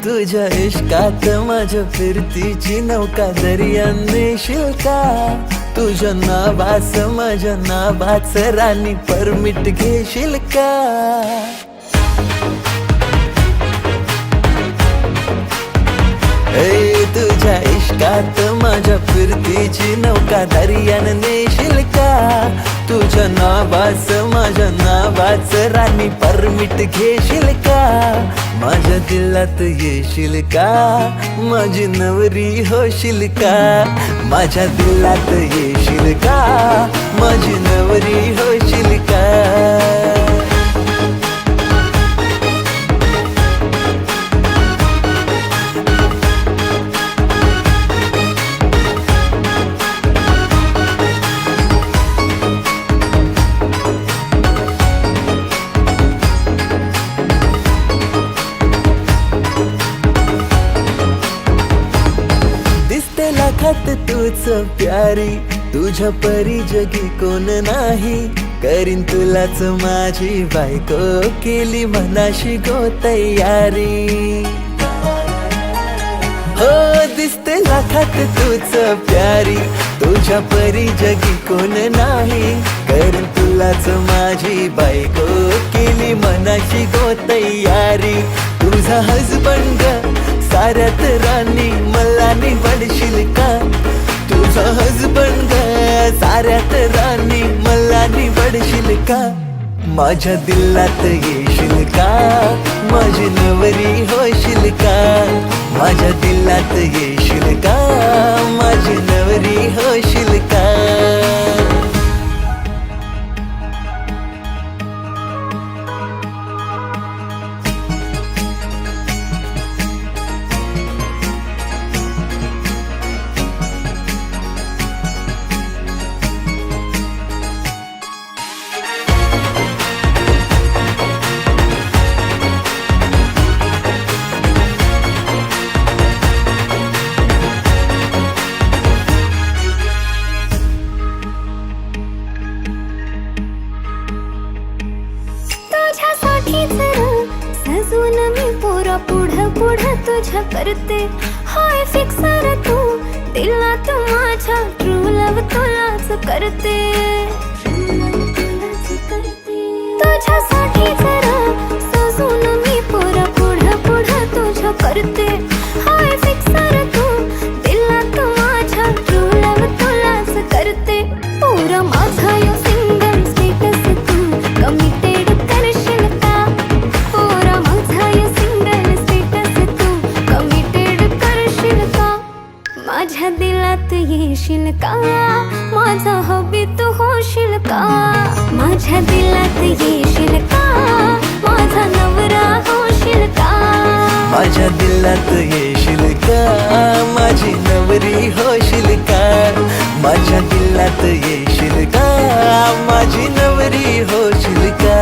तुझ्या इश्कात माझ्या फिरतीची नौका दर्यान नेशील का? तुझ्या नावास माझ्या नावाच राणी परमिट घेशील का? तुझ्या इश्कात माझ्या फिरतीची नौका दर्यान नेशील का? तुझ्या नावास माझ्या नावाच राणी परमिट घेशील का? माझ्या दिलात येशील का? माझी नवरी होशील का? माझ्या दिलात येशील का? माझी नवरी होशील का? लाखात तूच प्यारी, तुझ्या परी जगी कोण नाही. करीन तुलाच माझी बायको, केली मनाशी गो तयारी. हो दिसते लाखात तूच प्यारी, तुझ्या परी जगी कोण नाही. करीन तुलाच माझी बायको, केली मनाशी गो तयारी. तुझा हजबंड साऱ्यात राणी मला निवडशील का? तुझा हजबंड साऱ्यात राणी मला निवडशील का? माझ्या दिलात येशील का? माझी नवरी होशील का? माझ्या दिलात येशील का? माझी नवरी होशील का? सजून मी पोरा पुढं पुढं तुझ्या करते. हाय फिक्सर तू दिलात माझ्या, ट्रू लव तुलाच करते. तुझ्यासाठी जरा सजून मी पोरा पुढं पुढं तुझ्या करते. हाय फिक्सर तू दिलात माझ्या, ट्रू लव तुलाच करते. पोरा माझा यो सिंगल स्टेटस तू कमिटेड करशील का? पोरा माझा यो सिंगल स्टेटस तू कमिटेड करशील का? माझ्या दिलात येशील का? माझा हबी तू होशील का? माझ्या दिलात येशील का? माझा नवरा होशील का? माझ्या दिलात येशील का? माझी नवरी होशील का? माझ्या दिलात येशील का? माझी नवरी होशील का?